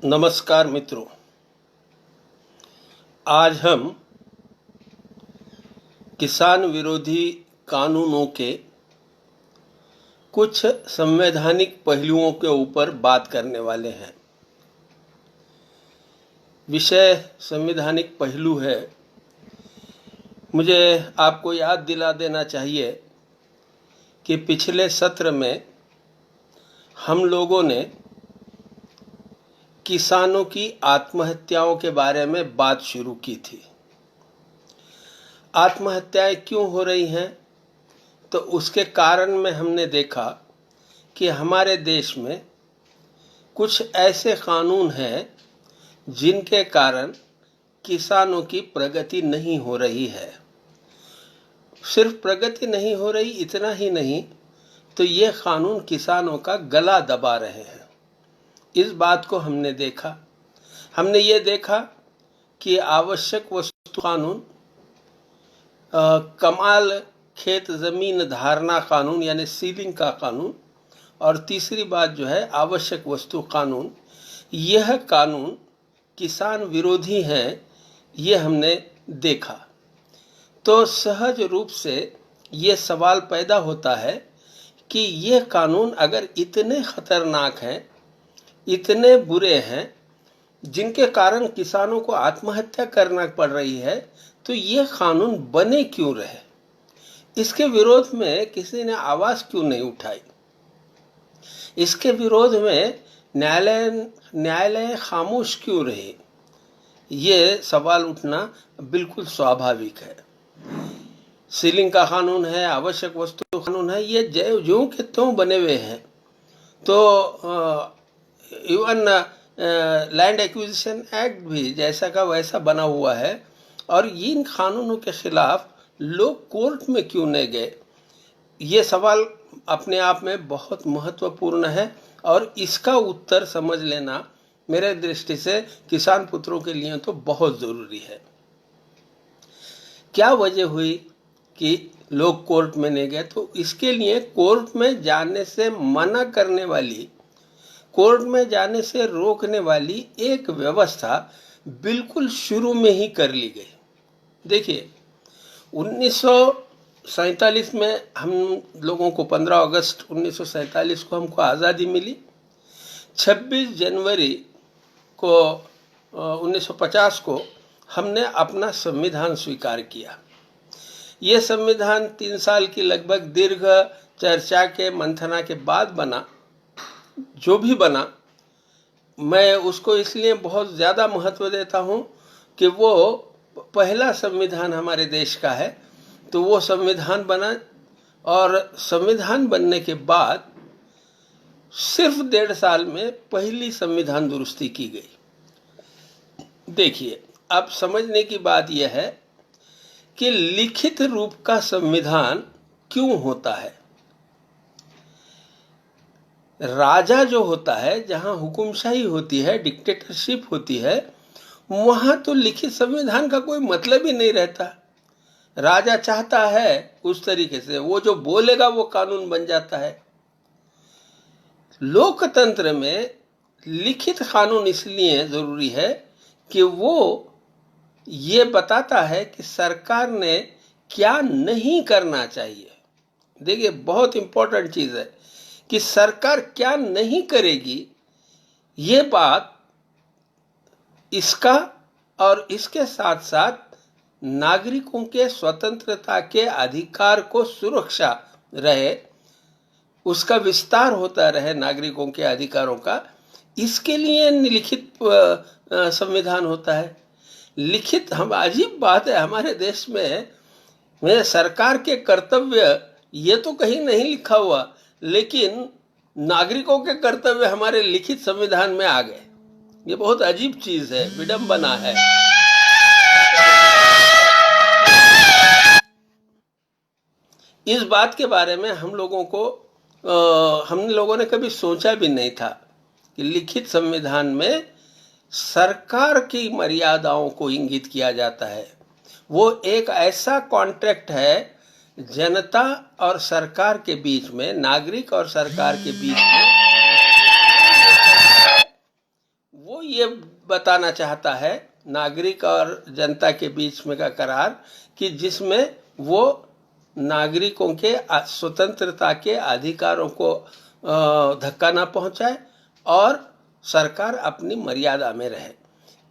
नमस्कार मित्रों, आज हम किसान विरोधी कानूनों के कुछ संवैधानिक पहलुओं के ऊपर बात करने वाले हैं। विषय संवैधानिक पहलू है। मुझे आपको याद दिला देना चाहिए कि पिछले सत्र में हम लोगों ने किसानों की आत्महत्याओं के बारे में बात शुरू की थी। आत्महत्याएं क्यों हो रही हैं, तो उसके कारण में हमने देखा कि हमारे देश में कुछ ऐसे कानून हैं जिनके कारण किसानों की प्रगति नहीं हो रही है। सिर्फ प्रगति नहीं हो रही, इतना ही नहीं, तो ये कानून किसानों का गला दबा रहे हैं। इस बात को हमने देखा। हमने ये देखा कि आवश्यक वस्तु कानून, कमाल खेत जमीन धारणा कानून यानी सीलिंग का कानून, और तीसरी बात जो है आवश्यक वस्तु कानून, यह कानून किसान विरोधी हैं, ये हमने देखा। तो सहज रूप से ये सवाल पैदा होता है कि ये कानून अगर इतने खतरनाक हैं, इतने बुरे हैं, जिनके कारण किसानों को आत्महत्या करना पड़ रही है, तो ये कानून बने क्यों रहे? इसके विरोध में किसी ने आवाज क्यों नहीं उठाई? इसके विरोध में न्यायालय खामोश क्यों रहे? ये सवाल उठना बिल्कुल स्वाभाविक है। सीलिंग का कानून है, आवश्यक वस्तु कानून है, ये ज्यों के त्यों बने हुए हैं। तो इवन लैंड एक्विजिशन एक्ट भी जैसा का वैसा बना हुआ है, और इन कानूनों के खिलाफ लोग कोर्ट में क्यों नहीं गए? ये सवाल अपने आप में बहुत महत्वपूर्ण है, और इसका उत्तर समझ लेना मेरे दृष्टि से किसान पुत्रों के लिए तो बहुत जरूरी है। क्या वजह हुई कि लोग कोर्ट में नहीं गए? तो इसके लिए कोर्ट में जाने से मना करने वाली, कोर्ट में जाने से रोकने वाली एक व्यवस्था बिल्कुल शुरू में ही कर ली गई। देखिए, 1947 में हम लोगों को 15 अगस्त 1947 को हमको आज़ादी मिली। 26 जनवरी को 1950 को हमने अपना संविधान स्वीकार किया। ये संविधान 3 साल की लगभग दीर्घ चर्चा के मंथना के बाद बना। जो भी बना, मैं उसको इसलिए बहुत ज़्यादा महत्व देता हूँ कि वो पहला संविधान हमारे देश का है। तो वो संविधान बना, और संविधान बनने के बाद सिर्फ 1.5 साल में पहली संविधान दुरुस्ती की गई। देखिए, अब समझने की बात यह है कि लिखित रूप का संविधान क्यों होता है। राजा जो होता है, जहां हुकुमशाही होती है, डिक्टेटरशिप होती है, वहां तो लिखित संविधान का कोई मतलब ही नहीं रहता। राजा चाहता है उस तरीके से, वो जो बोलेगा वो कानून बन जाता है। लोकतंत्र में लिखित कानून इसलिए जरूरी है कि वो ये बताता है कि सरकार ने क्या नहीं करना चाहिए। देखिए, बहुत इंपॉर्टेंट चीज है कि सरकार क्या नहीं करेगी। ये बात इसका और इसके साथ साथ नागरिकों के स्वतंत्रता के अधिकार को सुरक्षा रहे, उसका विस्तार होता रहे नागरिकों के अधिकारों का, इसके लिए लिखित संविधान होता है। लिखित, हम अजीब बात है, हमारे देश में सरकार के कर्तव्य ये तो कहीं नहीं लिखा हुआ, लेकिन नागरिकों के कर्तव्य हमारे लिखित संविधान में आ गए। ये बहुत अजीब चीज है, विडंबना है। इस बात के बारे में हम लोगों ने कभी सोचा भी नहीं था कि लिखित संविधान में सरकार की मर्यादाओं को इंगित किया जाता है। वो एक ऐसा कॉन्ट्रैक्ट है जनता और सरकार के बीच में, नागरिक और सरकार के बीच में, वो ये बताना चाहता है नागरिक और जनता के बीच में का करार कि जिसमें वो नागरिकों के स्वतंत्रता के अधिकारों को धक्का ना पहुंचाए और सरकार अपनी मर्यादा में रहे।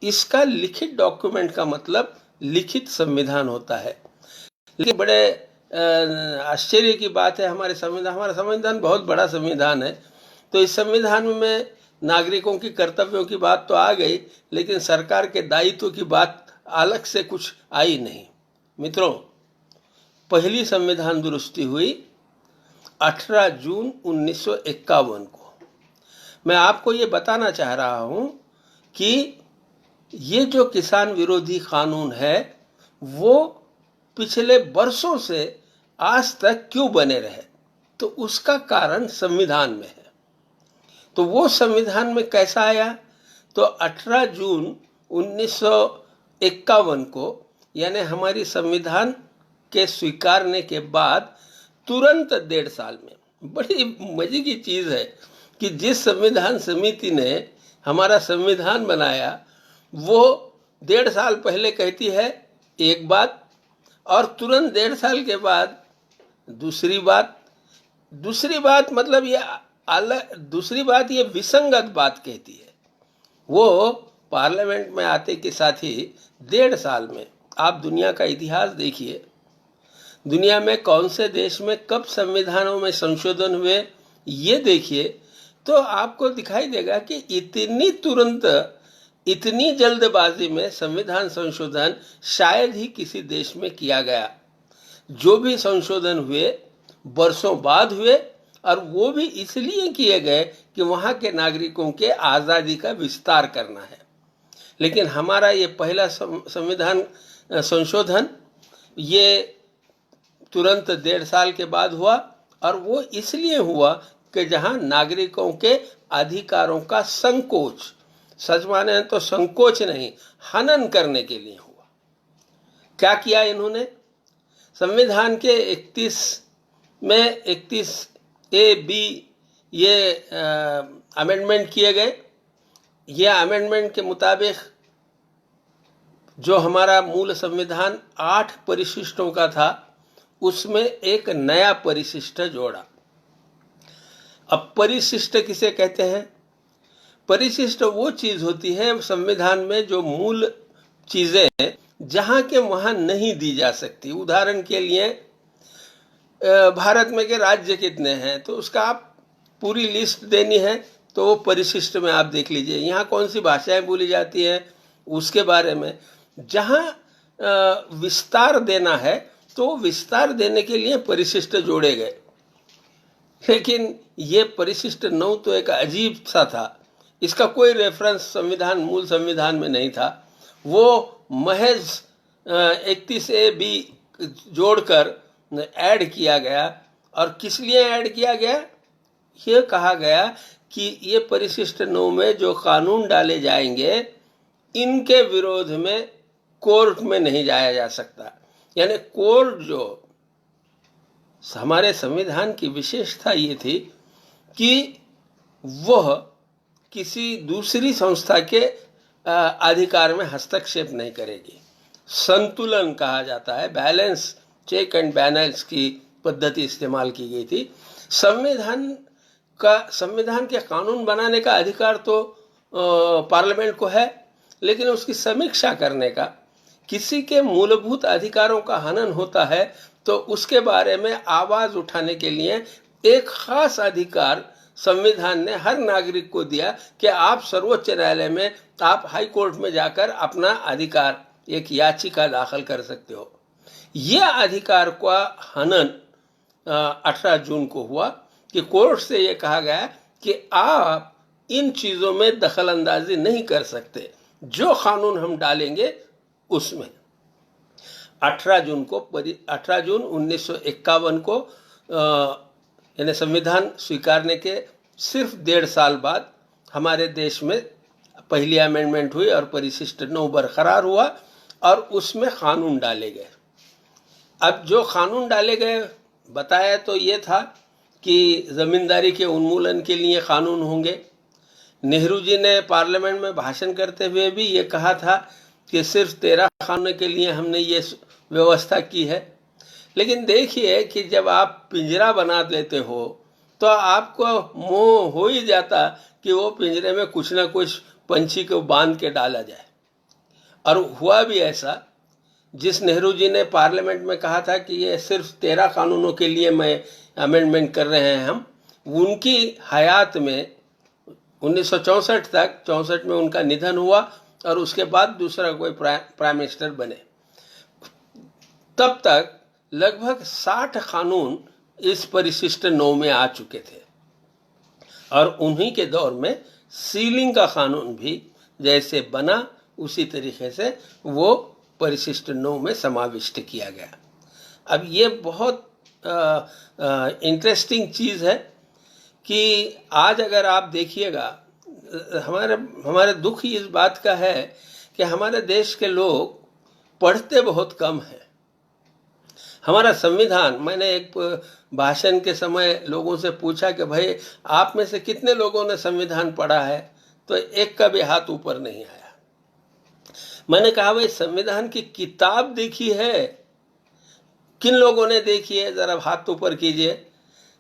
इसका लिखित डॉक्यूमेंट का मतलब लिखित संविधान होता है। लेकिन बड़े आश्चर्य की बात है, हमारा संविधान बहुत बड़ा संविधान है, तो इस संविधान में नागरिकों की कर्तव्यों की बात तो आ गई, लेकिन सरकार के दायित्व की बात अलग से कुछ आई नहीं। मित्रों, पहली संविधान दुरुस्ती हुई 18 जून 1951 को। मैं आपको ये बताना चाह रहा हूं कि ये जो किसान विरोधी कानून है वो पिछले वर्षों से आज तक क्यों बने रहे, तो उसका कारण संविधान में है। तो वो संविधान में कैसा आया, तो 18 जून 1951 को, यानी हमारी संविधान के स्वीकारने के बाद तुरंत 1.5 साल में, बड़ी मजे की चीज है कि जिस संविधान समिति ने हमारा संविधान बनाया वो 1.5 साल पहले कहती है एक बात और तुरंत 1.5 साल के बाद दूसरी बात मतलब ये दूसरी बात ये विसंगत बात कहती है। वो पार्लियामेंट में आते के साथ ही 1.5 साल में आप दुनिया का इतिहास देखिए, दुनिया में कौन से देश में कब संविधानों में संशोधन हुए ये देखिए, तो आपको दिखाई देगा कि इतनी तुरंत, इतनी जल्दबाजी में संविधान संशोधन शायद ही किसी देश में किया गया। जो भी संशोधन हुए वर्षों बाद हुए और वो भी इसलिए किए गए कि वहां के नागरिकों के आज़ादी का विस्तार करना है। लेकिन हमारा ये पहला संविधान संशोधन ये तुरंत 1.5 साल के बाद हुआ और वो इसलिए हुआ कि जहां नागरिकों के अधिकारों का संकोच, सच माने तो संकोच नहीं, हनन करने के लिए हुआ। क्या किया इन्होंने, संविधान के 31A-B ये अमेंडमेंट किए गए। ये अमेंडमेंट के मुताबिक जो हमारा मूल संविधान 8 परिशिष्टों का था उसमें एक नया परिशिष्ट जोड़ा। अब परिशिष्ट किसे कहते हैं, परिशिष्ट वो चीज होती है संविधान में जो मूल चीजें हैं जहां के वहां नहीं दी जा सकती। उदाहरण के लिए भारत में के राज्य कितने हैं तो उसका आप पूरी लिस्ट देनी है तो वो परिशिष्ट में आप देख लीजिए। यहाँ कौन सी भाषाएं बोली जाती हैं उसके बारे में, जहां विस्तार देना है तो विस्तार देने के लिए परिशिष्ट जोड़े गए। लेकिन ये परिशिष्ट 9 तो एक अजीब सा था, इसका कोई रेफरेंस संविधान मूल संविधान में नहीं था। वो महज 31A-B जोड़कर ऐड किया गया। और किस लिए ऐड किया गया, ये कहा गया कि ये परिशिष्ट 9 में जो कानून डाले जाएंगे इनके विरोध में कोर्ट में नहीं जाया जा सकता। यानी कोर्ट, जो हमारे संविधान की विशेषता ये थी कि वह किसी दूसरी संस्था के अधिकार में हस्तक्षेप नहीं करेगी। संतुलन कहा जाता है, बैलेंस, चेक एंड बैलेंस की पद्धति इस्तेमाल की गई थी। संविधान के कानून बनाने का अधिकार तो पार्लियामेंट को है, लेकिन उसकी समीक्षा करने का, किसी के मूलभूत अधिकारों का हनन होता है तो उसके बारे में आवाज उठाने के लिए एक खास अधिकार संविधान ने हर नागरिक को दिया कि आप सर्वोच्च न्यायालय में, आप हाई कोर्ट में जाकर अपना अधिकार, एक याचिका दाखिल कर सकते हो। यह अधिकार का हनन 18 जून को हुआ कि कोर्ट से यह कहा गया कि आप इन चीजों में दखल अंदाजी नहीं कर सकते, जो कानून हम डालेंगे उसमें। 18 जून 1951 को यानी संविधान स्वीकारने के सिर्फ 1.5 साल बाद हमारे देश में पहली अमेंडमेंट हुई और परिशिष्ट 9 बरकरार हुआ और उसमें कानून डाले गए। अब जो कानून डाले गए बताया तो ये था कि जमींदारी के उन्मूलन के लिए कानून होंगे, नेहरू जी ने पार्लियामेंट में भाषण करते हुए भी ये कहा था कि सिर्फ 13 कानून के लिए हमने ये व्यवस्था की है। लेकिन देखिए कि जब आप पिंजरा बना देते हो तो आपको मोह हो ही जाता कि वो पिंजरे में कुछ ना कुछ पंछी को बांध के डाला जाए। और हुआ भी ऐसा। जिस नेहरू जी ने पार्लियामेंट में कहा था कि ये सिर्फ 13 कानूनों के लिए मैं अमेंडमेंट कर रहे हैं हम, उनकी हयात में 1964 तक, 64 में उनका निधन हुआ और उसके बाद दूसरा कोई प्राइम मिनिस्टर बने, तब तक लगभग 60 कानून इस परिशिष्ट 9 में आ चुके थे। और उन्हीं के दौर में सीलिंग का कानून भी जैसे बना उसी तरीके से वो परिशिष्ट 9 में समाविष्ट किया गया। अब ये बहुत इंटरेस्टिंग चीज़ है कि आज अगर आप देखिएगा, हमारे दुख इस बात का है कि हमारे देश के लोग पढ़ते बहुत कम हैं। हमारा संविधान, मैंने एक भाषण के समय लोगों से पूछा कि भाई आप में से कितने लोगों ने संविधान पढ़ा है, तो एक का भी हाथ ऊपर नहीं आया। मैंने कहा भाई संविधान की किताब देखी है, किन लोगों ने देखी है, जरा हाथ ऊपर कीजिए।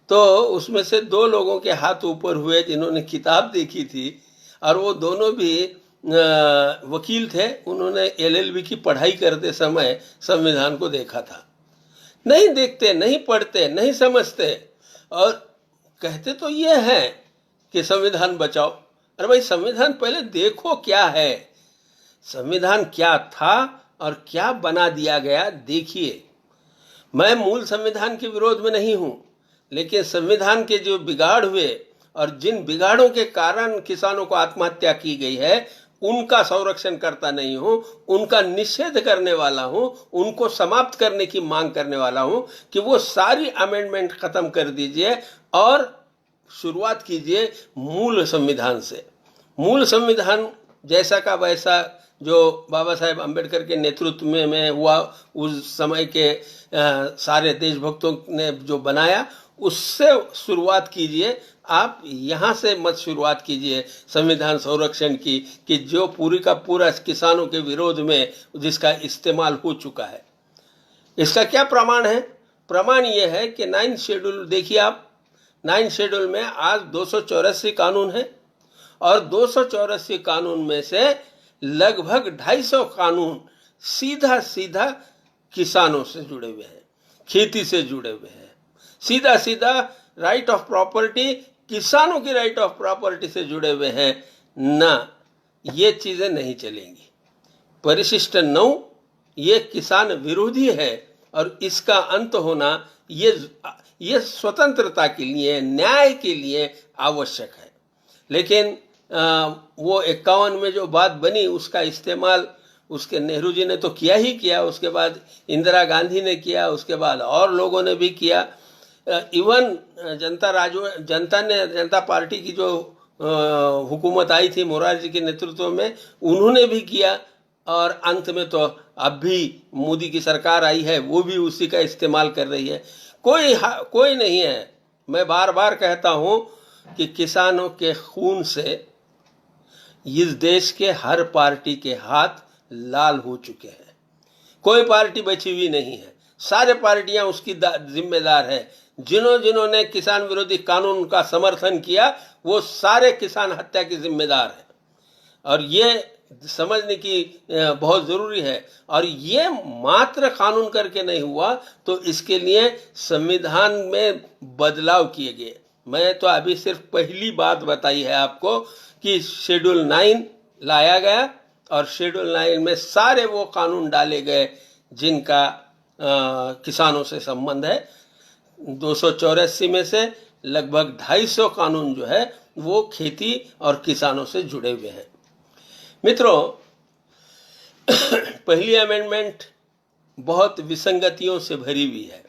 तो उसमें से 2 लोगों के हाथ ऊपर हुए जिन्होंने किताब देखी थी, और वो दोनों भी वकील थे। उन्होंने LLB की पढ़ाई करते समय संविधान को देखा था। नहीं देखते, नहीं पढ़ते, नहीं समझते, और कहते तो ये है कि संविधान बचाओ। अरे भाई संविधान पहले देखो क्या है, संविधान क्या था और क्या बना दिया गया देखिए। मैं मूल संविधान के विरोध में नहीं हूं, लेकिन संविधान के जो बिगाड़ हुए और जिन बिगाड़ों के कारण किसानों को आत्महत्या की गई है, उनका संरक्षण करता नहीं हूं, उनका निषेध करने वाला हूं, उनको समाप्त करने की मांग करने वाला हूं कि वो सारी अमेंडमेंट खत्म कर दीजिए और शुरुआत कीजिए मूल संविधान से। मूल संविधान जैसा का वैसा जो बाबा साहेब अम्बेडकर के नेतृत्व में हुआ, उस समय के सारे देशभक्तों ने जो बनाया, उससे शुरुआत कीजिए। आप यहाँ से मत शुरुआत कीजिए संविधान संरक्षण की, कि जो पूरी का पूरा किसानों के विरोध में जिसका इस्तेमाल हो चुका है। इसका क्या प्रमाण है? प्रमाण ये है कि 9 शेड्यूल देखिए आप, 9 शेड्यूल में आज 284 कानून है, और 284 कानून में से लगभग 250 कानून सीधा सीधा किसानों से जुड़े हुए हैं, खेती से जुड़े हुए हैं। सीधा सीधा राइट ऑफ प्रॉपर्टी, किसानों की राइट ऑफ प्रॉपर्टी से जुड़े हुए हैं ना। ये चीजें नहीं चलेंगी। परिशिष्ट 9 ये किसान विरोधी है, और इसका अंत होना ये स्वतंत्रता के लिए, न्याय के लिए आवश्यक है। लेकिन वो 51 में जो बात बनी उसका इस्तेमाल उसके नेहरू जी ने तो किया ही किया, उसके बाद इंदिरा गांधी ने किया, उसके बाद और लोगों ने भी किया। इवन जनता पार्टी की जो हुकूमत आई थी मोरारजी के नेतृत्व में, उन्होंने भी किया। और अंत में तो अब भी मोदी की सरकार आई है, वो भी उसी का इस्तेमाल कर रही है। कोई नहीं है। मैं बार बार कहता हूं कि किसानों के खून से इस देश के हर पार्टी के हाथ लाल हो चुके हैं। कोई पार्टी बची हुई नहीं है, सारे पार्टियां उसकी जिम्मेदार है। जिन्होंने किसान विरोधी कानून का समर्थन किया, वो सारे किसान हत्या की जिम्मेदार है। और ये समझने की बहुत जरूरी है। और ये मात्र कानून करके नहीं हुआ, तो इसके लिए संविधान में बदलाव किए गए। मैं तो अभी सिर्फ पहली बात बताई है आपको कि शेड्यूल 9 लाया गया, और शेड्यूल 9 में सारे वो कानून डाले गए जिनका किसानों से संबंध है। 284 में से लगभग 250 कानून जो है वो खेती और किसानों से जुड़े हुए हैं। मित्रों, पहली अमेंडमेंट बहुत विसंगतियों से भरी हुई है।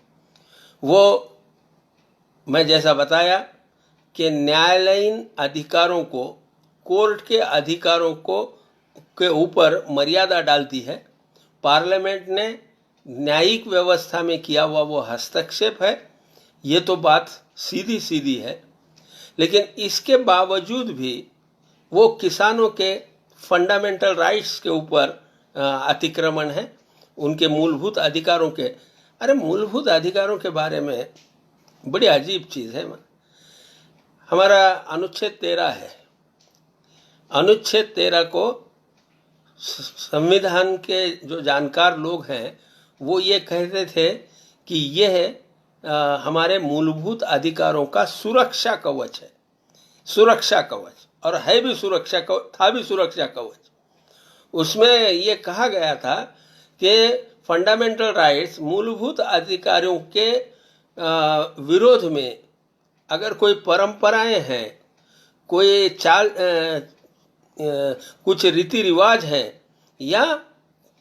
वो मैं जैसा बताया कि न्यायालयीन अधिकारों को, कोर्ट के अधिकारों को के ऊपर मर्यादा डालती है। पार्लियामेंट ने न्यायिक व्यवस्था में किया हुआ वो हस्तक्षेप है, ये तो बात सीधी सीधी है। लेकिन इसके बावजूद भी वो किसानों के फंडामेंटल राइट्स के ऊपर अतिक्रमण है, उनके मूलभूत अधिकारों के। अरे मूलभूत अधिकारों के बारे में बड़ी अजीब चीज़ है। हमारा अनुच्छेद 13 है। अनुच्छेद 13 को संविधान के जो जानकार लोग हैं वो ये कहते थे कि यह हमारे मूलभूत अधिकारों का सुरक्षा कवच है। सुरक्षा कवच, और है भी सुरक्षा कवच, था भी सुरक्षा कवच। उसमें ये कहा गया था कि फंडामेंटल राइट्स, मूलभूत अधिकारों के विरोध में अगर कोई परंपराएं हैं, कोई कुछ रीति रिवाज है, या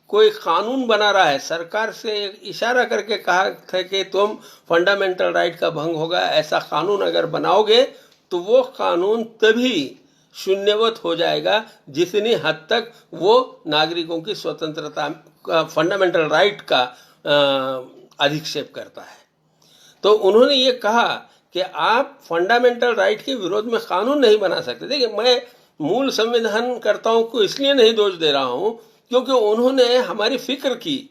कोई कानून बना रहा है, सरकार से इशारा करके कहा था कि तुम फंडामेंटल राइट का भंग होगा, ऐसा कानून अगर बनाओगे तो वो कानून तभी शून्यवत हो जाएगा जितनी हद तक वो नागरिकों की स्वतंत्रता, फंडामेंटल राइट का अधिक्षेप करता है। तो उन्होंने ये कहा कि आप फंडामेंटल राइट के विरोध में कानून नहीं बना सकते। देखिए, मैं मूल संविधानकर्ताओं को इसलिए नहीं दोष दे रहा हूं क्योंकि उन्होंने हमारी फिक्र की,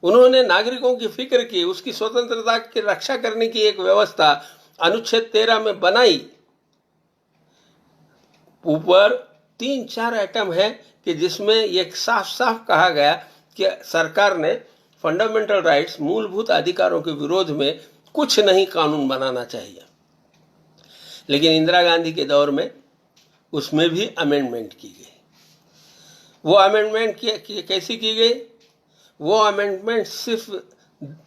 उन्होंने नागरिकों की फिक्र की, उसकी स्वतंत्रता की रक्षा करने की एक व्यवस्था अनुच्छेद 13 में बनाई। ऊपर 3-4 आइटम है कि जिसमें ये साफ साफ कहा गया कि सरकार ने फंडामेंटल राइट्स, मूलभूत अधिकारों के विरोध में कुछ नहीं कानून बनाना चाहिए। लेकिन इंदिरा गांधी के दौर में उसमें भी अमेंडमेंट की गई। वो अमेंडमेंट कैसी की गई? वो अमेंडमेंट सिर्फ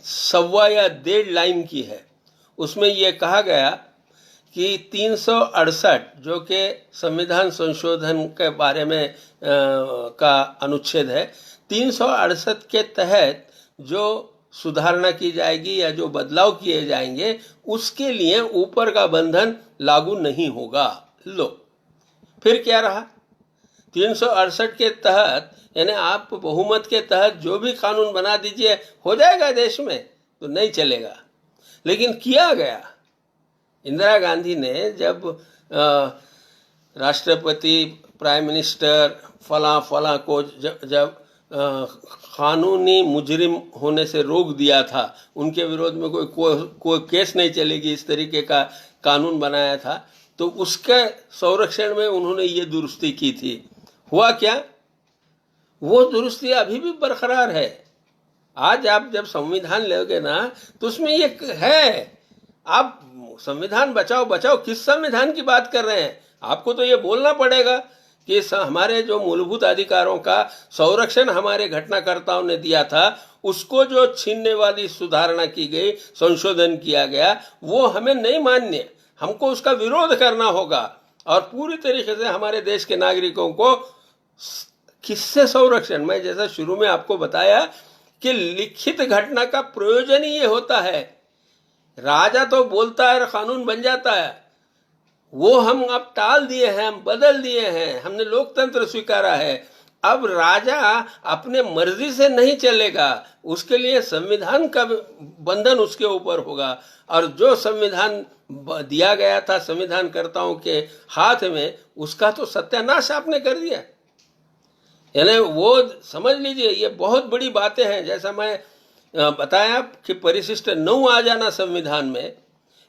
1.25 या 1.5 लाइन की है। उसमें ये कहा गया कि 368 जो कि संविधान संशोधन के बारे में का अनुच्छेद है, 368 के तहत जो सुधारणा की जाएगी या जो बदलाव किए जाएंगे उसके लिए ऊपर का बंधन लागू नहीं होगा। लो, फिर क्या रहा? 368 के तहत, यानी आप बहुमत के तहत जो भी कानून बना दीजिए हो जाएगा देश में, तो नहीं चलेगा। लेकिन किया गया, इंदिरा गांधी ने जब राष्ट्रपति, प्राइम मिनिस्टर फला को जब कानूनी मुजरिम होने से रोक दिया था, उनके विरोध में कोई केस नहीं चलेगी, इस तरीके का कानून बनाया था, तो उसके संरक्षण में उन्होंने ये दुरुस्ती की थी। हुआ क्या? वो दुरुस्ती अभी भी बरकरार है। आज आप जब संविधान लोगे ना तो उसमें ये है, आप संविधान बचाओ बचाओ, किस संविधान की बात कर रहे हैं? आपको तो ये बोलना पड़ेगा कि हमारे जो मूलभूत अधिकारों का संरक्षण हमारे घटनाकर्ताओं ने दिया था, उसको जो छीनने वाली सुधारणा की गई, संशोधन किया गया, वो हमें नहीं मान्य, हमको उसका विरोध करना होगा। और पूरी तरीके से हमारे देश के नागरिकों को किससे संरक्षण? मैं जैसा शुरू में आपको बताया कि लिखित घटना का प्रयोजन ही ये होता है। राजा तो बोलता है और कानून बन जाता है, वो हम अब टाल दिए हैं, हम बदल दिए हैं, हमने लोकतंत्र स्वीकारा है। अब राजा अपने मर्जी से नहीं चलेगा, उसके लिए संविधान का बंधन उसके ऊपर होगा। और जो संविधान दिया गया था संविधानकर्ताओं के हाथ में, उसका तो सत्यानाश आपने कर दिया। यानी वो समझ लीजिए, ये बहुत बड़ी बातें हैं। जैसा मैं बताया कि परिशिष्ट 9 आ जाना संविधान में,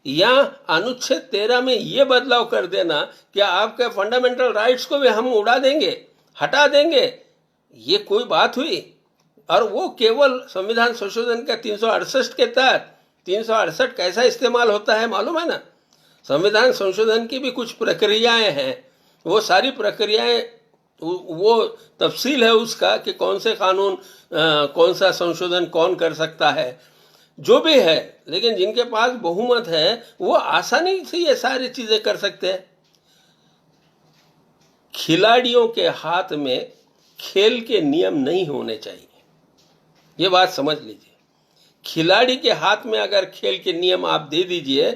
या अनुच्छेद 13 में ये बदलाव कर देना कि आपके फंडामेंटल राइट्स को भी हम उड़ा देंगे, हटा देंगे, ये कोई बात हुई? और वो केवल संविधान संशोधन का 368 के तहत। 368 कैसा इस्तेमाल होता है मालूम है ना? संविधान संशोधन की भी कुछ प्रक्रियाएं हैं, वो सारी प्रक्रियाएं, वो तफसील है उसका कि कौन से कानून, कौन सा संशोधन कौन कर सकता है, जो भी है। लेकिन जिनके पास बहुमत है वो आसानी से ये सारी चीजें कर सकते हैं। खिलाड़ियों के हाथ में खेल के नियम नहीं होने चाहिए, ये बात समझ लीजिए। खिलाड़ी के हाथ में अगर खेल के नियम आप दे दीजिए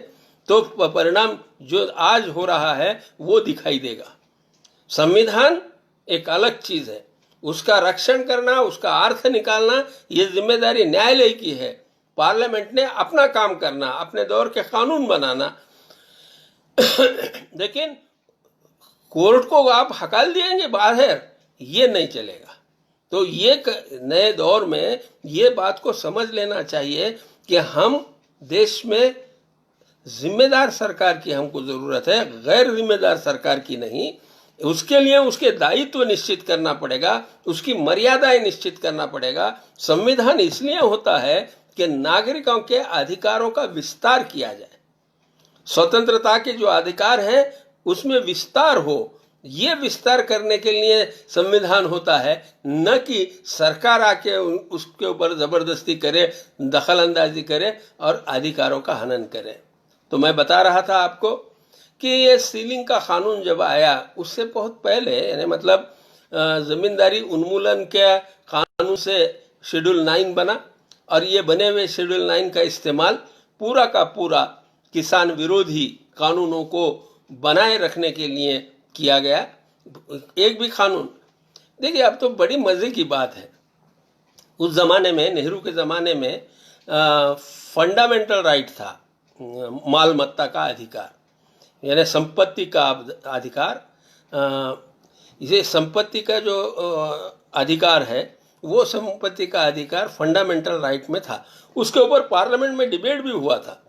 तो परिणाम जो आज हो रहा है वो दिखाई देगा। संविधान एक अलग चीज है, उसका रक्षण करना, उसका अर्थ निकालना, ये जिम्मेदारी न्यायालय की है। पार्लियामेंट ने अपना काम करना, अपने दौर के कानून बनाना। लेकिन कोर्ट को आप हकाल दिएंगे बाहर, ये नहीं चलेगा। तो ये नए दौर में ये बात को समझ लेना चाहिए कि हम देश में जिम्मेदार सरकार की हमको जरूरत है, गैर जिम्मेदार सरकार की नहीं। उसके लिए उसके दायित्व निश्चित करना पड़ेगा, उसकी मर्यादाएं निश्चित करना पड़ेगा। संविधान इसलिए होता है कि नागरिकों के अधिकारों का विस्तार किया जाए, स्वतंत्रता के जो अधिकार है उसमें विस्तार हो। ये विस्तार करने के लिए संविधान होता है, न कि सरकार आके उसके ऊपर जबरदस्ती करे, दखल अंदाजी करे और अधिकारों का हनन करे। तो मैं बता रहा था आपको कि ये सीलिंग का कानून जब आया उससे बहुत पहले, यानी मतलब जमींदारी उन्मूलन के कानून से शेड्यूल 9 बना और ये बने हुए शेड्यूल 9 का इस्तेमाल पूरा का पूरा किसान विरोधी कानूनों को बनाए रखने के लिए किया गया। एक भी कानून, देखिए अब तो बड़ी मजे की बात है, उस जमाने में, नेहरू के जमाने में फंडामेंटल राइट था माल मत्ता का अधिकार, यानी संपत्ति का अधिकार। इसे संपत्ति का जो अधिकार है वो संपत्ति का अधिकार फंडामेंटल राइट में था। उसके ऊपर पार्लियामेंट में डिबेट भी हुआ था,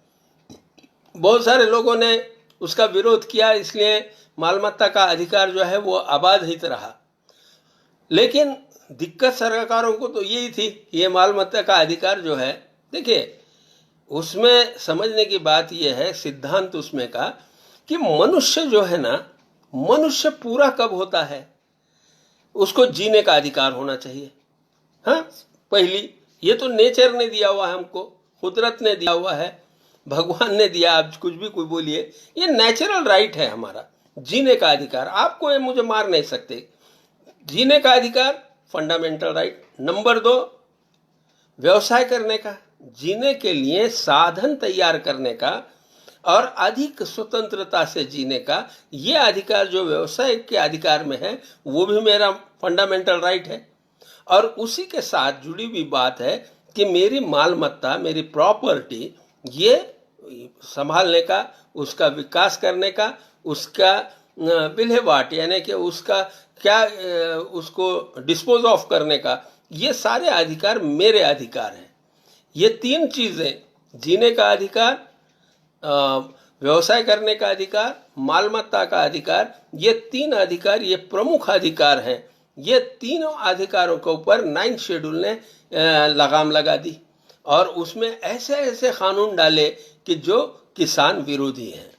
बहुत सारे लोगों ने उसका विरोध किया, इसलिए मालमत्ता का अधिकार जो है वो अबाधित रहा। लेकिन दिक्कत सरकारों को तो यही थी, ये मालमत्ता का अधिकार जो है, देखिए उसमें समझने की बात यह है, सिद्धांत उसमें का कि मनुष्य जो है ना, मनुष्य पूरा कब होता है, उसको जीने का अधिकार होना चाहिए। हाँ, पहली ये तो नेचर ने दिया हुआ है हमको, कुदरत ने दिया हुआ है, भगवान ने दिया, आप कुछ भी कोई बोलिए, ये नेचुरल राइट है हमारा, जीने का अधिकार। आपको ये मुझे मार नहीं सकते, जीने का अधिकार फंडामेंटल राइट। नंबर 2, व्यवसाय करने का, जीने के लिए साधन तैयार करने का और अधिक स्वतंत्रता से जीने का, ये अधिकार जो व्यवसाय के अधिकार में है वो भी मेरा फंडामेंटल राइट है। और उसी के साथ जुड़ी हुई बात है कि मेरी मालमत्ता, मेरी प्रॉपर्टी, ये संभालने का, उसका विकास करने का, उसका विल्हेवाट यानी कि उसका क्या, उसको डिस्पोज ऑफ करने का, ये सारे अधिकार मेरे अधिकार हैं। ये 3 चीज़ें, जीने का अधिकार, व्यवसाय करने का अधिकार, मालमत्ता का अधिकार, ये 3 अधिकार, ये प्रमुख अधिकार हैं। ये तीनों अधिकारों के ऊपर 9 शेड्यूल ने लगाम लगा दी और उसमें ऐसे ऐसे कानून डाले कि जो किसान विरोधी हैं,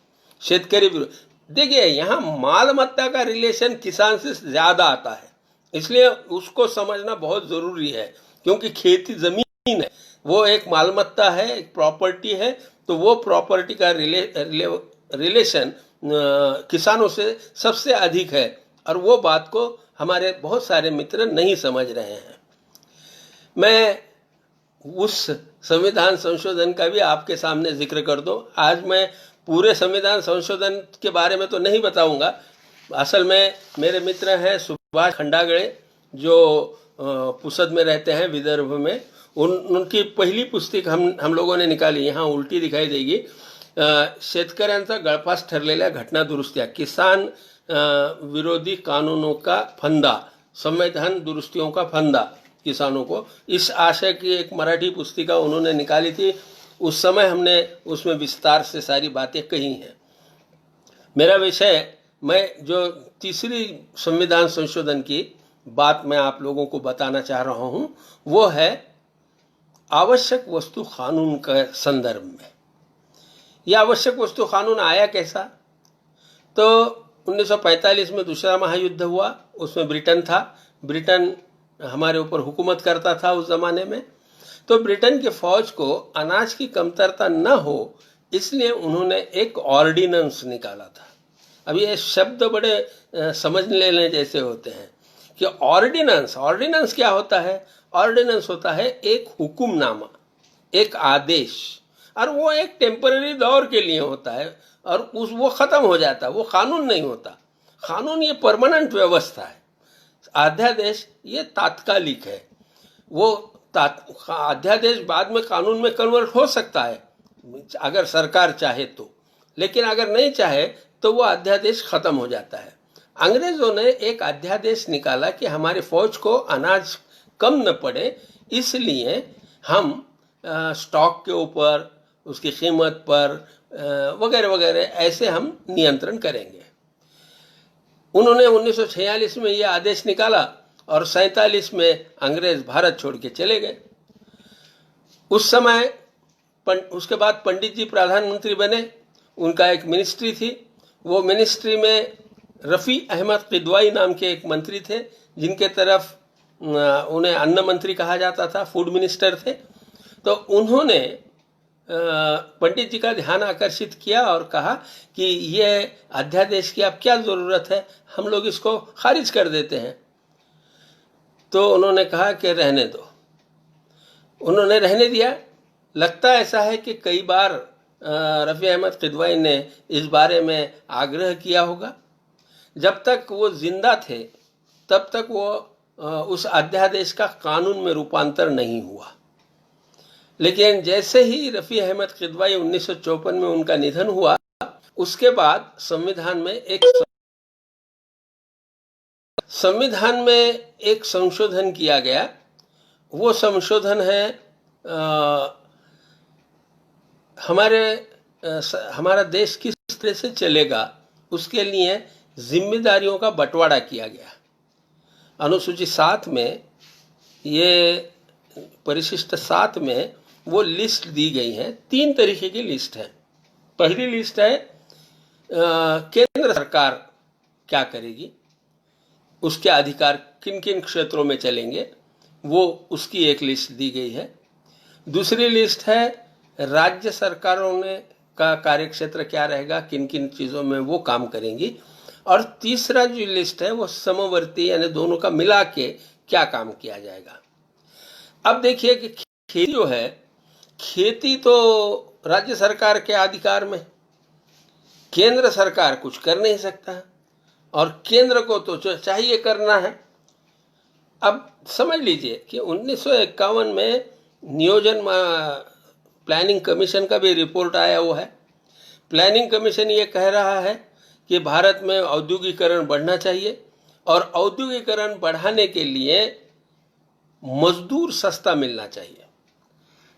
शेतकरी विरोधी। देखिए यहाँ मालमत्ता का रिलेशन किसान से ज़्यादा आता है, इसलिए उसको समझना बहुत ज़रूरी है, क्योंकि खेती ज़मीन है, वो एक मालमत्ता है, एक प्रॉपर्टी है, तो वो प्रॉपर्टी का रिलेशन किसानों से सबसे अधिक है और वो बात को हमारे बहुत सारे मित्र नहीं समझ रहे हैं। मैं उस संविधान संशोधन का भी आपके सामने जिक्र कर दूं। आज मैं पूरे संविधान संशोधन के बारे में तो नहीं बताऊंगा, असल में मेरे मित्र हैं सुभाष खंडागड़े जो पुसद में रहते हैं, विदर्भ में, उनकी पहली पुस्तक हम लोगों ने निकाली, यहाँ उल्टी दिखाई देगी, शेतकऱ्यांचा गळफास ठरलेल्या घटना दुरुस्त्या, किसान विरोधी कानूनों का फंदा, संविधान दुरुस्तियों का फंदा किसानों को, इस आशय की एक मराठी पुस्तिका उन्होंने निकाली थी। उस समय हमने उसमें विस्तार से सारी बातें कही हैं। मेरा विषय, मैं जो तीसरी संविधान संशोधन की बात मैं आप लोगों को बताना चाह रहा हूं, वो है आवश्यक वस्तु कानून के संदर्भ में। यह आवश्यक वस्तु कानून आया कैसा? तो 1945 में दूसरा महायुद्ध हुआ, उसमें ब्रिटेन था, ब्रिटेन हमारे ऊपर हुकूमत करता था उस जमाने में। तो ब्रिटेन के फौज को अनाज की कमतरता न हो इसलिए उन्होंने एक ऑर्डिनेंस निकाला था। अब ये शब्द बड़े समझ लेने जैसे होते हैं कि ऑर्डिनेंस क्या होता है? ऑर्डिनेंस होता है एक हुक्मनामा, एक आदेश, और वो एक टेम्पररी दौर के लिए होता है और वो ख़त्म हो जाता है, वो कानून नहीं होता। कानून ये परमानेंट व्यवस्था है, अध्यादेश ये तात्कालिक है। वो अध्यादेश बाद में कानून में कन्वर्ट हो सकता है अगर सरकार चाहे तो, लेकिन अगर नहीं चाहे तो वो अध्यादेश खत्म हो जाता है। अंग्रेजों ने एक अध्यादेश निकाला कि हमारे फौज को अनाज कम न पड़े, इसलिए हम स्टॉक के ऊपर, उसकी कीमत पर वगैरह वगैरह ऐसे हम नियंत्रण करेंगे। उन्होंने 1946 में यह आदेश निकाला और 47 में अंग्रेज भारत छोड़ के चले गए। उस समय उसके बाद पंडित जी प्रधानमंत्री बने, उनका एक मिनिस्ट्री थी। वो मिनिस्ट्री में रफ़ी अहमद किदवाई नाम के एक मंत्री थे, जिनके तरफ उन्हें अन्न मंत्री कहा जाता था, फूड मिनिस्टर थे। तो उन्होंने पंडित जी का ध्यान आकर्षित किया और कहा कि ये अध्यादेश की अब क्या ज़रूरत है, हम लोग इसको खारिज कर देते हैं। तो उन्होंने कहा कि रहने दो। उन्होंने रहने दिया। लगता ऐसा है कि कई बार रफ़ी अहमद किदवाई ने इस बारे में आग्रह किया होगा। जब तक वो जिंदा थे तब तक वो उस अध्यादेश का कानून में रूपांतर नहीं हुआ। लेकिन जैसे ही रफ़ी अहमद किदवाई 1954 में उनका निधन हुआ, उसके बाद संविधान में एक संशोधन किया गया। वो संशोधन है हमारा देश किस तरह से चलेगा, उसके लिए जिम्मेदारियों का बंटवारा किया गया। अनुसूची 7 में, ये परिशिष्ट 7 में वो लिस्ट दी गई है। 3 तरीके की लिस्ट है। पहली लिस्ट है केंद्र सरकार क्या करेगी, उसके अधिकार किन किन क्षेत्रों में चलेंगे, वो उसकी एक लिस्ट दी गई है। दूसरी लिस्ट है राज्य सरकारों ने का कार्यक्षेत्र क्या रहेगा, किन किन चीज़ों में वो काम करेंगी। और तीसरा जो लिस्ट है वो समवर्ती, यानी दोनों का मिला के क्या काम किया जाएगा। अब देखिए कि खेती जो है, खेती तो राज्य सरकार के अधिकार में, केंद्र सरकार कुछ कर नहीं सकता और केंद्र को तो चाहिए करना है। अब समझ लीजिए कि 1951 में नियोजन प्लानिंग कमीशन का भी रिपोर्ट आया हुआ है। प्लानिंग कमीशन ये कह रहा है कि भारत में औद्योगिकरण बढ़ना चाहिए और औद्योगिकरण बढ़ाने के लिए मजदूर सस्ता मिलना चाहिए।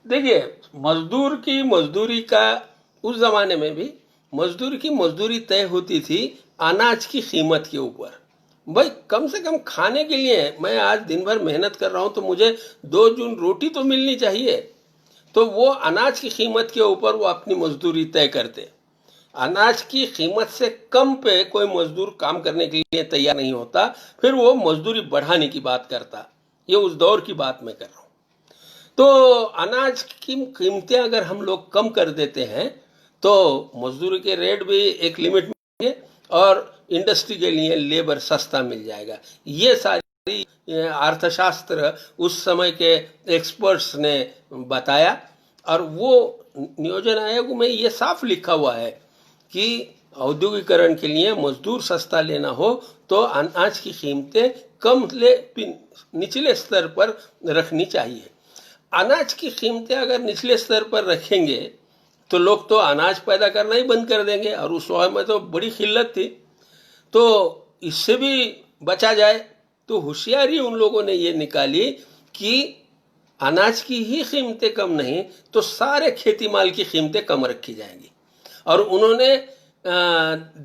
देखिए, मजदूर की मजदूरी का, उस ज़माने में भी मजदूर की मजदूरी तय होती थी अनाज की कीमत के ऊपर। भाई, कम से कम खाने के लिए मैं आज दिन भर मेहनत कर रहा हूँ तो मुझे 2 जून रोटी तो मिलनी चाहिए। तो वो अनाज की कीमत के ऊपर वो अपनी मजदूरी तय करते। अनाज की कीमत से कम पे कोई मजदूर काम करने के लिए तैयार नहीं होता, फिर वो मजदूरी बढ़ाने की बात करता। ये उस दौर की बात मैं कर रहा हूँ। तो अनाज की कीमतें अगर हम लोग कम कर देते हैं तो मजदूरी के रेट भी एक लिमिट में और इंडस्ट्री के लिए लेबर सस्ता मिल जाएगा। ये सारी अर्थशास्त्र उस समय के एक्सपर्ट्स ने बताया और वो नियोजन आयोग में ये साफ लिखा हुआ है कि औद्योगिकरण के लिए मजदूर सस्ता लेना हो तो अनाज की कीमतें कम निचले स्तर पर रखनी चाहिए। अनाज की कीमतें अगर निचले स्तर पर रखेंगे तो लोग तो अनाज पैदा करना ही बंद कर देंगे, और उस समय में तो बड़ी किल्लत थी। तो इससे भी बचा जाए तो होशियारी उन लोगों ने ये निकाली कि अनाज की ही कीमतें कम नहीं तो सारे खेती माल की कीमतें कम रखी जाएंगी। और उन्होंने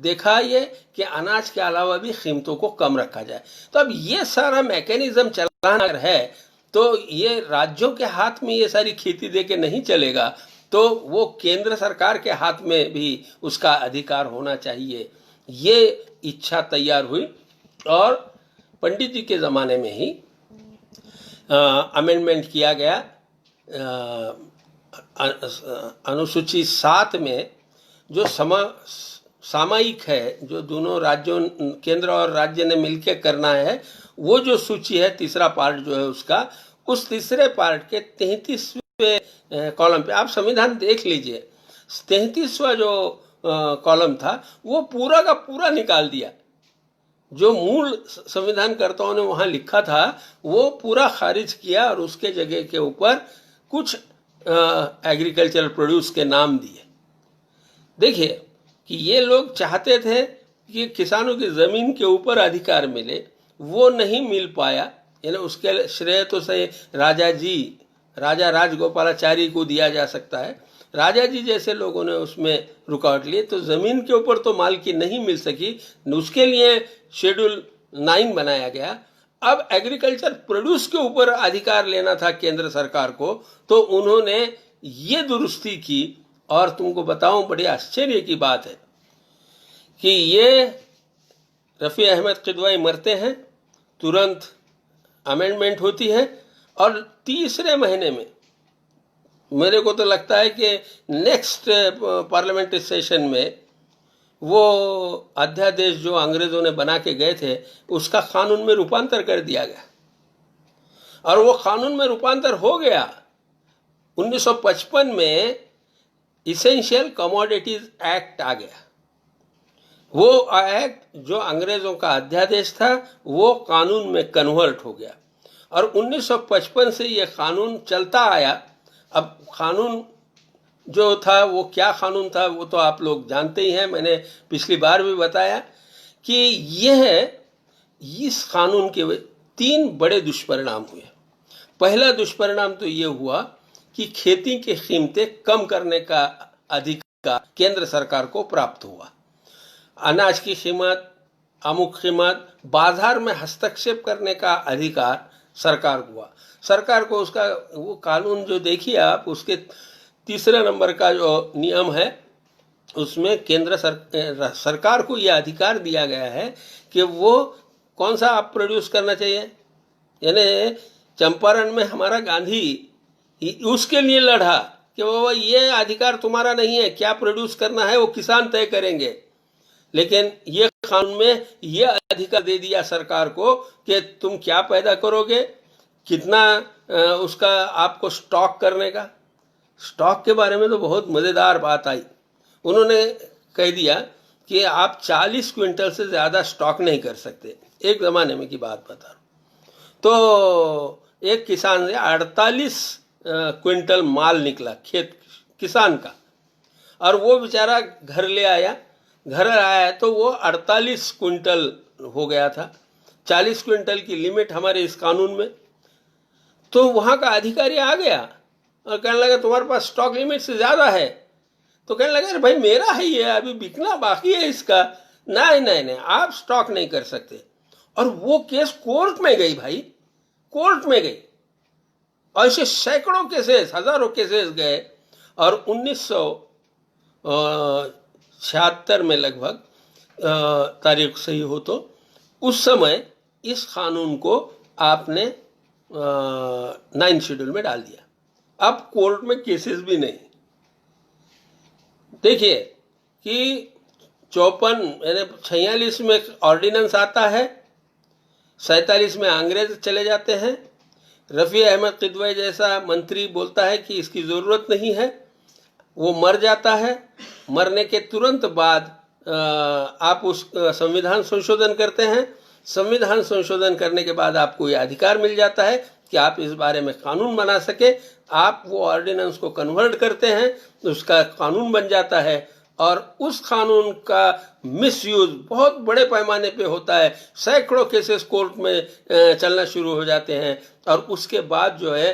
देखा ये कि अनाज के अलावा भी कीमतों को कम रखा जाए। तो अब ये सारा मैकेनिज्म चलाना है तो ये राज्यों के हाथ में ये सारी खेती दे के नहीं चलेगा, तो वो केंद्र सरकार के हाथ में भी उसका अधिकार होना चाहिए। ये इच्छा तैयार हुई और पंडित जी के ज़माने में ही अमेंडमेंट किया गया। अनुसूची 7 में जो सामयिक है, जो दोनों राज्यों, केंद्र और राज्य ने मिलकर करना है, वो जो सूची है, तीसरा पार्ट जो है उसका, उस तीसरे पार्ट के 33वें कॉलम पे आप संविधान देख लीजिए। 33वां जो कॉलम था वो पूरा का पूरा निकाल दिया। जो मूल संविधानकर्ताओं ने वहाँ लिखा था वो पूरा खारिज किया और उसके जगह के ऊपर कुछ एग्रीकल्चरल प्रोड्यूस के नाम दिए। देखिए कि ये लोग चाहते थे कि किसानों की ज़मीन के ऊपर अधिकार मिले, वो नहीं मिल पाया। यानी उसके श्रेय तो सही राजा राजगोपालाचारी को दिया जा सकता है। राजा जी जैसे लोगों ने उसमें रुकावट ली, तो ज़मीन के ऊपर तो मालकी नहीं मिल सकी, उसके लिए शेड्यूल 9 बनाया गया। अब एग्रीकल्चर प्रोड्यूस के ऊपर अधिकार लेना था केंद्र सरकार को, तो उन्होंने ये दुरुस्ती की। और तुमको बताऊं, बड़े आश्चर्य की बात है कि ये रफ़ी अहमद किदवाई मरते हैं, तुरंत अमेंडमेंट होती है, और तीसरे महीने में, मेरे को तो लगता है कि नेक्स्ट पार्लियामेंट्री सेशन में वो अध्यादेश जो अंग्रेजों ने बना के गए थे उसका कानून में रूपांतर कर दिया गया, और वो कानून में रूपांतर हो गया। 1955 में इसेंशियल कमोडिटीज एक्ट आ गया। वो एक्ट जो अंग्रेजों का अध्यादेश था वो कानून में कन्वर्ट हो गया, और 1955 से ये कानून चलता आया। अब कानून जो था वो क्या कानून था वो तो आप लोग जानते ही हैं, मैंने पिछली बार भी बताया कि इस कानून के 3 बड़े दुष्परिणाम हुए। पहला दुष्परिणाम तो ये हुआ कि खेती की कीमतें कम करने का अधिकार केंद्र सरकार को प्राप्त हुआ। अनाज की कीमत, अमुक कीमत, बाजार में हस्तक्षेप करने का अधिकार सरकार को हुआ। सरकार को उसका वो कानून जो देखिए आप, उसके तीसरे नंबर का जो नियम है उसमें केंद्र सरकार को यह अधिकार दिया गया है कि वो कौन सा आप प्रोड्यूस करना चाहिए। यानी चंपारण में हमारा गांधी उसके लिए लड़ा कि वो ये अधिकार तुम्हारा नहीं है, क्या प्रोड्यूस करना है वो किसान तय करेंगे। लेकिन ये कानून में ये अधिकार दे दिया सरकार को कि तुम क्या पैदा करोगे, कितना उसका आपको स्टॉक करने का। स्टॉक के बारे में तो बहुत मज़ेदार बात आई। उन्होंने कह दिया कि आप 40 क्विंटल से ज़्यादा स्टॉक नहीं कर सकते। एक ज़माने में की बात बता रहा हूँ। तो एक किसान से 48 क्विंटल माल निकला खेत किसान का, और वो बेचारा घर ले आया। घर आया तो वो 48 क्विंटल हो गया था। 40 क्विंटल की लिमिट हमारे इस कानून में। तो वहाँ का अधिकारी आ गया और कहने लगा तुम्हारे पास स्टॉक लिमिट से ज़्यादा है। तो कहने लगा अरे भाई मेरा है ये, अभी बिकना बाकी है इसका। नहीं नहीं नहीं, आप स्टॉक नहीं कर सकते। और वो केस कोर्ट में गई भाई, कोर्ट में गई। ऐसे सैकड़ों केसेस, हजारों केसेस गए। और 1976 में लगभग, तारीख सही हो तो, उस समय इस कानून को आपने 9 शेड्यूल में डाल दिया। अब कोर्ट में केसेस भी नहीं। देखिए कि 54 यानी 46 में ऑर्डिनेंस आता है, 47 में अंग्रेज चले जाते हैं। रफ़ी अहमद किदवाई जैसा मंत्री बोलता है कि इसकी ज़रूरत नहीं है, वो मर जाता है। मरने के तुरंत बाद आप उस संविधान संशोधन करते हैं। संविधान संशोधन करने के बाद आपको ये अधिकार मिल जाता है कि आप इस बारे में कानून बना सके। आप वो ऑर्डिनेंस को कन्वर्ट करते हैं, उसका कानून बन जाता है, और उस कानून का मिसयूज बहुत बड़े पैमाने पे होता है। सैकड़ों केसेस कोर्ट में चलना शुरू हो जाते हैं, और उसके बाद जो है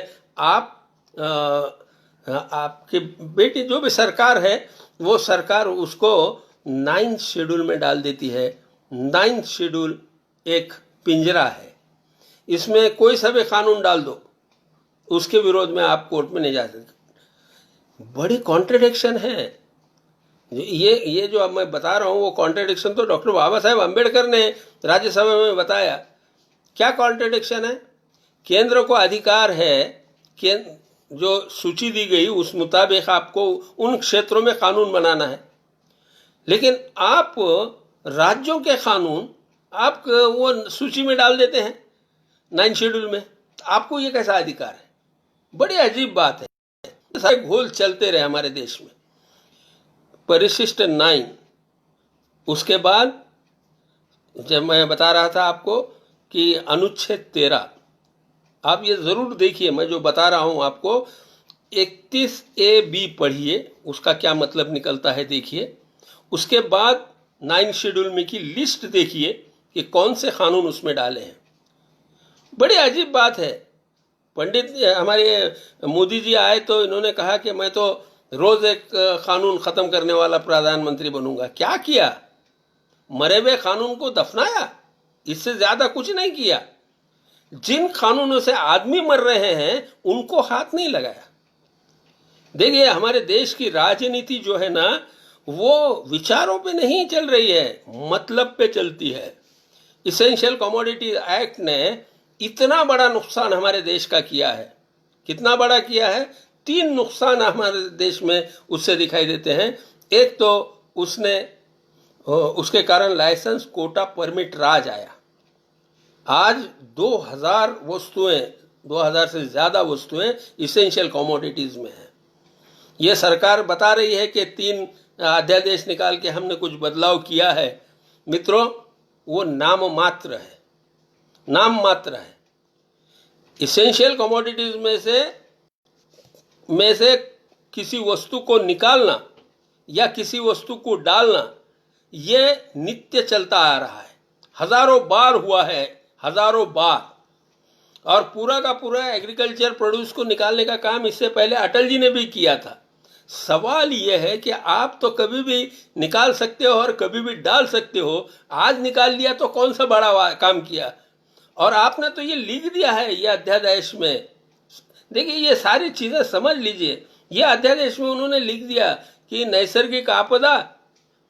आपकी बेटी जो भी सरकार है वो सरकार उसको 9 शेड्यूल में डाल देती है। 9 शेड्यूल एक पिंजरा है, इसमें कोई सा भी कानून डाल दो, उसके विरोध में आप कोर्ट में नहीं जा सकते। बड़ी कॉन्ट्रडिक्शन है ये जो अब मैं बता रहा हूँ। वो कॉन्ट्रडिक्शन तो डॉक्टर बाबा साहेब अम्बेडकर ने राज्यसभा में बताया। क्या कॉन्ट्रडिक्शन है? केंद्र को अधिकार है कि जो सूची दी गई उस मुताबिक आपको उन क्षेत्रों में कानून बनाना है, लेकिन आप राज्यों के कानून आप वो सूची में डाल देते हैं 9 शेड्यूल में। आपको ये कैसा अधिकार है? बड़ी अजीब बात है। सारे घोल चलते रहे हमारे देश में। परिशिष्ट 9, उसके बाद जब मैं बता रहा था आपको कि अनुच्छेद 13, आप ये जरूर देखिए, मैं जो बता रहा हूं आपको 31A B पढ़िए, उसका क्या मतलब निकलता है देखिए। उसके बाद 9 शेड्यूल में की लिस्ट देखिए कि कौन से कानून उसमें डाले हैं। बड़ी अजीब बात है। पंडित हमारे मोदी जी आए तो इन्होंने कहा कि मैं तो रोज एक कानून खत्म करने वाला प्रधानमंत्री बनूंगा। क्या किया? मरे हुए कानून को दफनाया, इससे ज्यादा कुछ नहीं किया। जिन कानूनों से आदमी मर रहे हैं उनको हाथ नहीं लगाया। देखिए, हमारे देश की राजनीति जो है ना, वो विचारों पे नहीं चल रही है, मतलब पे चलती है। इसेंशियल कमोडिटी एक्ट ने इतना बड़ा नुकसान हमारे देश का किया है। कितना बड़ा किया है? 3 नुकसान हमारे देश में उससे दिखाई देते हैं। एक तो उसके कारण लाइसेंस, कोटा, परमिट राज आया। आज 2000 से ज्यादा वस्तुएं इसेंशियल कमोडिटीज में है। ये सरकार बता रही है कि 3 अध्यादेश निकाल के हमने कुछ बदलाव किया है। मित्रों, वो नाम मात्र है, नाम मात्र है। इसेंशियल कमोडिटीज में से किसी वस्तु को निकालना या किसी वस्तु को डालना, ये नित्य चलता आ रहा है। हजारों बार हुआ है, हजारों बार। और पूरा का पूरा एग्रीकल्चर प्रोड्यूस को निकालने का काम इससे पहले अटल जी ने भी किया था। सवाल यह है कि आप तो कभी भी निकाल सकते हो और कभी भी डाल सकते हो। आज निकाल लिया तो कौन सा बड़ा काम किया? और आपने तो ये लिख दिया है ये अध्यादेश में। देखिए, ये सारी चीजें समझ लीजिए। ये अध्यादेश में उन्होंने लिख दिया कि नैसर्गिक आपदा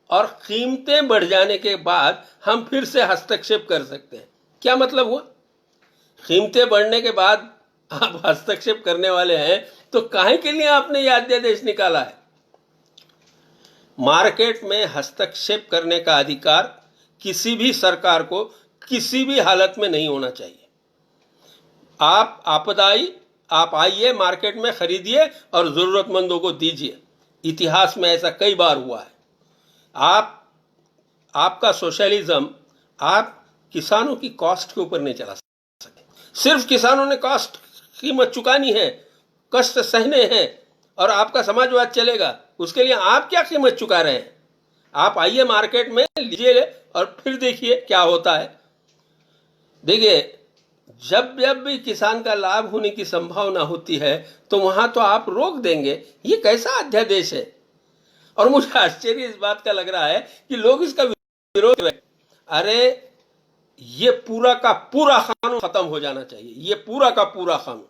और कीमतें बढ़ जाने के बाद हम फिर से हस्तक्षेप कर सकते हैं। क्या मतलब हुआ? कीमतें बढ़ने के बाद आप हस्तक्षेप करने वाले हैं तो काहे के लिए आपने यह अध्यादेश निकाला है? मार्केट में हस्तक्षेप करने का अधिकार किसी भी सरकार को किसी भी हालत में नहीं होना चाहिए। आप आइए, मार्केट में खरीदिए और जरूरतमंदों को दीजिए। इतिहास में ऐसा कई बार हुआ है। आपका सोशलिज्म आप किसानों की कॉस्ट के ऊपर नहीं चला सकते। सिर्फ किसानों ने कॉस्ट कीमत चुकानी है, कष्ट सहने हैं, और आपका समाजवाद चलेगा। उसके लिए आप क्या कीमत चुका रहे हैं? आप आइए, मार्केट में लीजिए और फिर देखिए क्या होता है। देखिए, जब भी किसान का लाभ होने की संभावना होती है तो वहां तो आप रोक देंगे। ये कैसा अध्यादेश है? और मुझे आश्चर्य इस बात का लग रहा है कि लोग इसका विरोध कर रहे हैं। अरे, ये पूरा का पूरा कानून खत्म हो जाना चाहिए। ये पूरा का पूरा कानून,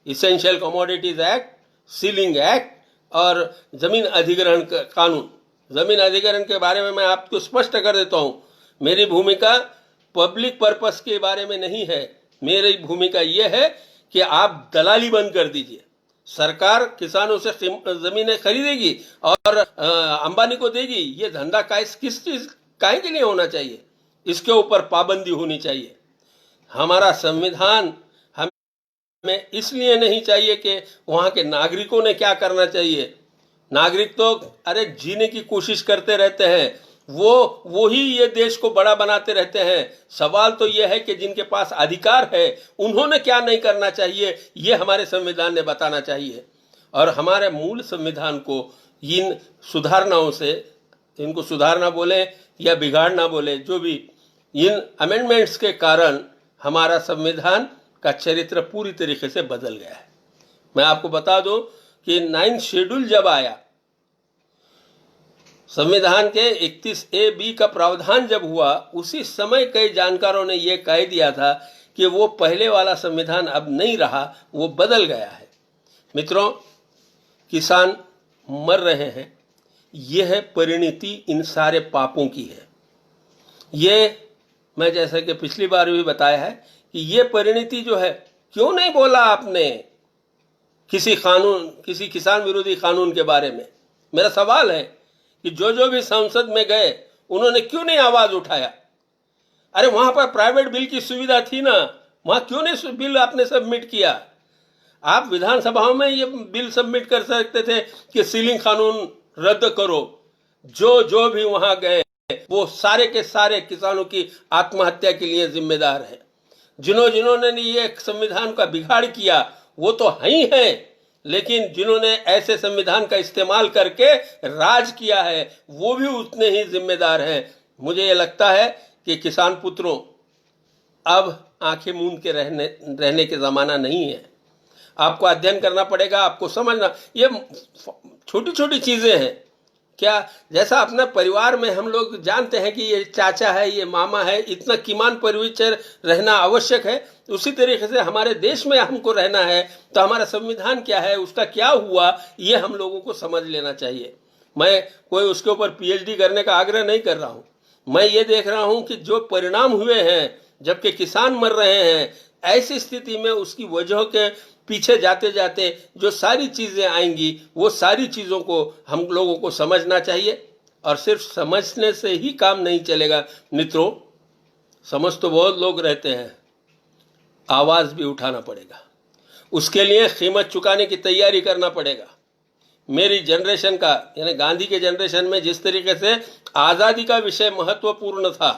essential commodities act, ceiling act और जमीन अधिग्रहण कानून। जमीन अधिग्रहण के बारे में मैं आपको स्पष्ट कर देता हूं। मेरी भूमिका पब्लिक पर्पस के बारे में नहीं है। मेरी भूमिका यह है कि आप दलाली बंद कर दीजिए। सरकार किसानों से जमीनें खरीदेगी और अंबानी को देगी। ये धंधा किस चीज काहे के लिए होना चाहिए? इसके ऊपर पाबंदी होनी चाहिए। हमारा संविधान हमें इसलिए नहीं चाहिए कि वहां के नागरिकों ने क्या करना चाहिए। नागरिक तो अरे जीने की कोशिश करते रहते हैं, वो ही ये देश को बड़ा बनाते रहते हैं। सवाल तो ये है कि जिनके पास अधिकार है उन्होंने क्या नहीं करना चाहिए, ये हमारे संविधान ने बताना चाहिए। और हमारे मूल संविधान को इन सुधारणाओं से, इनको सुधारना बोले या बिगाड़ना बोले, जो भी, इन अमेंडमेंट्स के कारण हमारा संविधान का चरित्र पूरी तरीके से बदल गया है। मैं आपको बता दूं कि 9 शेड्यूल जब आया, संविधान के 31A(b) का प्रावधान जब हुआ, उसी समय कई जानकारों ने यह कह दिया था कि वो पहले वाला संविधान अब नहीं रहा, वो बदल गया है। मित्रों, किसान मर रहे हैं, यह परिणति इन सारे पापों की है। ये मैं जैसा कि पिछली बार भी बताया है कि ये परिणति जो है, क्यों नहीं बोला आपने किसी किसान विरोधी कानून के बारे में? मेरा सवाल है कि जो भी संसद में गए उन्होंने क्यों नहीं आवाज उठाया? अरे, वहां पर प्राइवेट बिल की सुविधा थी ना, वहां क्यों नहीं बिल आपने सबमिट किया? आप विधानसभाओं में ये बिल सबमिट कर सकते थे कि सीलिंग कानून रद्द करो। जो भी वहां गए वो सारे के सारे किसानों की आत्महत्या के लिए जिम्मेदार है। जिन्होंने ये संविधान का बिगाड़ किया वो तो ही है। लेकिन जिन्होंने ऐसे संविधान का इस्तेमाल करके राज किया है वो भी उतने ही जिम्मेदार हैं। मुझे ये लगता है कि किसान पुत्रों, अब आंखें मूंद के रहने के ज़माना नहीं है। आपको अध्ययन करना पड़ेगा, आपको समझना। ये छोटी छोटी चीज़ें हैं क्या, जैसा अपने परिवार में हम लोग जानते हैं कि ये चाचा है, ये मामा है, इतना कीमान परिचय रहना आवश्यक है, उसी तरीके से हमारे देश में हमको रहना है तो हमारा संविधान क्या है, उसका क्या हुआ, ये हम लोगों को समझ लेना चाहिए। मैं कोई उसके ऊपर पीएचडी करने का आग्रह नहीं कर रहा हूँ। मैं ये देख रहा हूँ कि जो परिणाम हुए हैं, जबकि किसान मर रहे हैं, ऐसी स्थिति में उसकी वजह के पीछे जाते जाते जो सारी चीज़ें आएंगी, वो सारी चीज़ों को हम लोगों को समझना चाहिए। और सिर्फ समझने से ही काम नहीं चलेगा मित्रों, समझ तो बहुत लोग रहते हैं, आवाज़ भी उठाना पड़ेगा, उसके लिए कीमत चुकाने की तैयारी करना पड़ेगा। मेरी जनरेशन का, यानी गांधी के जनरेशन में जिस तरीके से आज़ादी का विषय महत्वपूर्ण था,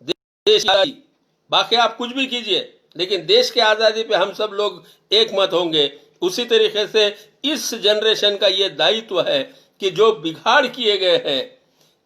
देश की, बाकी आप कुछ भी कीजिए लेकिन देश की आज़ादी पे हम सब लोग एक मत होंगे, उसी तरीके से इस जनरेशन का ये दायित्व है कि जो बिगाड़ किए गए हैं,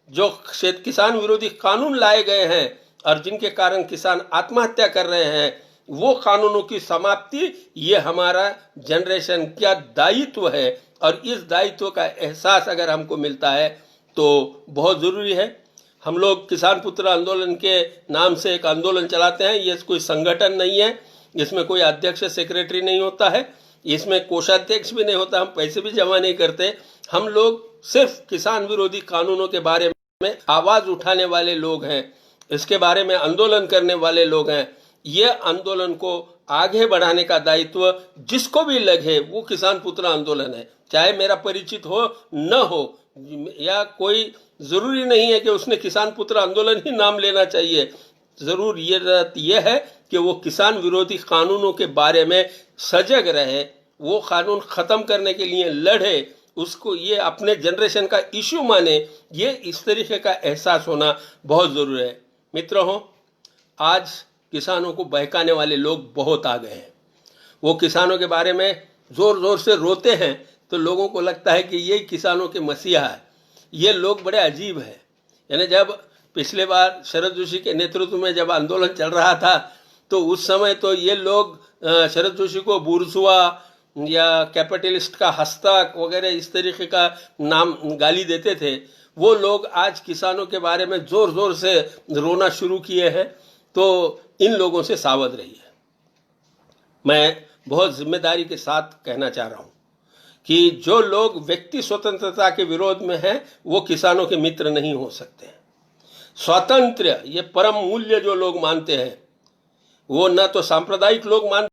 जो किसान विरोधी कानून लाए गए हैं और जिनके कारण किसान आत्महत्या कर रहे हैं, वो कानूनों की समाप्ति ये हमारा जनरेशन का दायित्व है। और इस दायित्व का एहसास अगर हमको मिलता है तो बहुत ज़रूरी है। हम लोग किसान पुत्र आंदोलन के नाम से एक आंदोलन चलाते हैं। ये कोई संगठन नहीं है, इसमें कोई अध्यक्ष सेक्रेटरी नहीं होता है, इसमें कोषाध्यक्ष भी नहीं होता, हम पैसे भी जमा नहीं करते। हम लोग सिर्फ किसान विरोधी कानूनों के बारे में आवाज़ उठाने वाले लोग हैं, इसके बारे में आंदोलन करने वाले लोग हैं। ये आंदोलन को आगे बढ़ाने का दायित्व जिसको भी लगे वो किसान पुत्र आंदोलन है, चाहे मेरा परिचित हो न हो, या कोई ज़रूरी नहीं है कि उसने किसान पुत्र आंदोलन ही नाम लेना चाहिए। ज़रूर ये है कि वो किसान विरोधी कानूनों के बारे में सजग रहे, वो कानून ख़त्म करने के लिए लड़े, उसको ये अपने जनरेशन का इशू माने। ये इस तरीके का एहसास होना बहुत ज़रूरी है। मित्रों हो, आज किसानों को बहकाने वाले लोग बहुत आ गए हैं। वो किसानों के बारे में ज़ोर ज़ोर से रोते हैं तो लोगों को लगता है कि ये किसानों के मसीहा है। ये लोग बड़े अजीब हैं। यानी जब पिछले बार शरद जोशी के नेतृत्व में जब आंदोलन चल रहा था तो उस समय तो ये लोग शरद जोशी को बुर्जुआ या कैपिटलिस्ट का हस्तक वगैरह इस तरीके का नाम गाली देते थे। वो लोग आज किसानों के बारे में ज़ोर ज़ोर से रोना शुरू किए हैं। तो इन लोगों से सावध रहिए। मैं बहुत जिम्मेदारी के साथ कहना चाह रहा हूँ कि जो लोग व्यक्ति स्वतंत्रता के विरोध में हैं वो किसानों के मित्र नहीं हो सकते। स्वातंत्र्य ये परम मूल्य जो लोग मानते हैं वो न तो सांप्रदायिक लोग मानते